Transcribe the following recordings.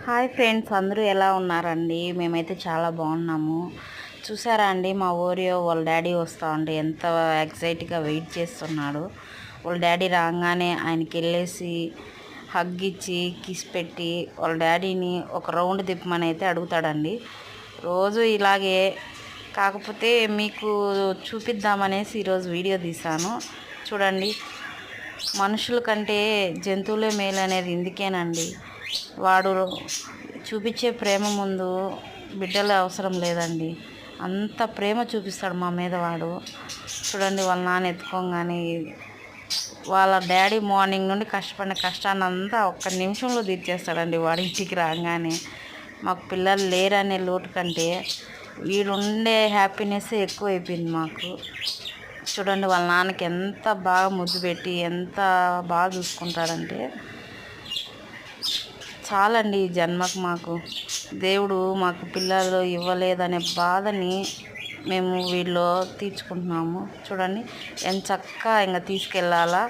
Hi friends, అందరూ ఎలా ఉన్నారండి? మేమైతే చాలా బాగున్నాము. చూసారా అండి, మా ఓరియో వాళ్ళ డాడీ వస్తూ ఉంటే ఎంత ఎగ్జైట్గా వెయిట్ చేస్తున్నాడు. వాళ్ళ డాడీ రాగానే ఆయనకి వెళ్ళేసి హగ్ ఇచ్చి కిస్ పెట్టి వాళ్ళ డాడీని ఒక రౌండ్ తిప్పమని అయితే అడుగుతాడండి. రోజు ఇలాగే, కాకపోతే మీకు చూపిద్దామనేసి ఈరోజు వీడియో తీశాను. చూడండి, మనుషుల కంటే జంతువులే మేలు అనేది ఇందుకేనండి. వాడు చూపించే ప్రేమ ముందు బిడ్డలు అవసరం లేదండి. అంత ప్రేమ చూపిస్తాడు మా మీద వాడు. చూడండి, వాళ్ళ నాన్న ఎత్తుకోగానే వాళ్ళ డాడీ మార్నింగ్ నుండి కష్టపడిన కష్టాన్ని అంతా ఒక్క నిమిషంలో తీర్చేస్తాడండి వాడి ఇంటికి రాగానే. మాకు పిల్లలు లేరనే లోటు కంటే వీడుండే హ్యాపీనెస్ ఎక్కువైపోయింది మాకు. చూడండి, వాళ్ళ నాన్నకి ఎంత బాగా ముద్దు పెట్టి ఎంత బాగా చూసుకుంటాడంటే చాలండి. ఈ జన్మకు మాకు దేవుడు మాకు పిల్లలు ఇవ్వలేదనే బాధని మేము వీళ్ళు తీర్చుకుంటున్నాము. చూడండి, ఎంత చక్కగా ఇంకా తీసుకెళ్ళాలా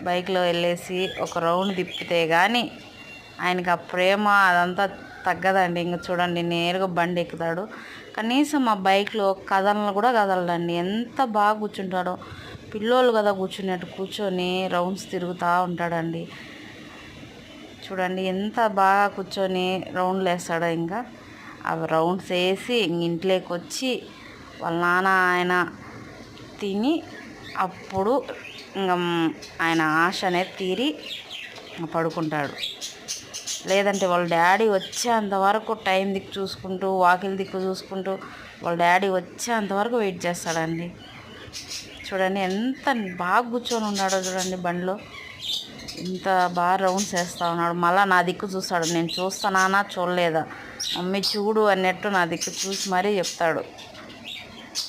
బైక్లో వెళ్ళేసి ఒక రౌండ్ తిప్పితే కానీ ఆయనకి ఆ ప్రేమ అదంతా తగ్గదండి. ఇంకా చూడండి, నేరుగా బండి ఎక్కుతాడు. కనీసం మా బైక్లో కదలను కూడా కదలడండి. ఎంత బాగా కూర్చుంటాడో, పిల్లోళ్ళు కదా కూర్చున్నట్టు కూర్చొని రౌండ్స్ తిరుగుతూ ఉంటాడండి. చూడండి, ఎంత బాగా కూర్చొని రౌండ్లు వేస్తాడో. ఇంకా అవి రౌండ్స్ వేసి ఇంట్లోకి వచ్చి వాళ్ళ నాన్న ఆయన తిని అప్పుడు ఇంకా ఆయన ఆశ అనేది తీరి పడుకుంటాడు. లేదంటే వాళ్ళ డాడీ వచ్చేంతవరకు టైం దిక్కు చూసుకుంటూ వాకిలి దిక్కు చూసుకుంటూ వాళ్ళ డాడీ వచ్చేంతవరకు వెయిట్ చేస్తాడండి. చూడండి, ఎంత బాగా కూర్చొని ఉన్నాడో. చూడండి, బండిలో ఇంత బాగా రౌండ్స్ వేస్తూ ఉన్నాడు. మళ్ళీ నా దిక్కు చూస్తాడు. నేను చూస్తానా చూడలేదా మమ్మీ చూడు అన్నట్టు నా దిక్కు చూసి మరీ చెప్తాడు.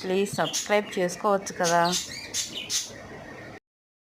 ప్లీజ్ సబ్స్క్రైబ్ చేసుకోవచ్చు కదా.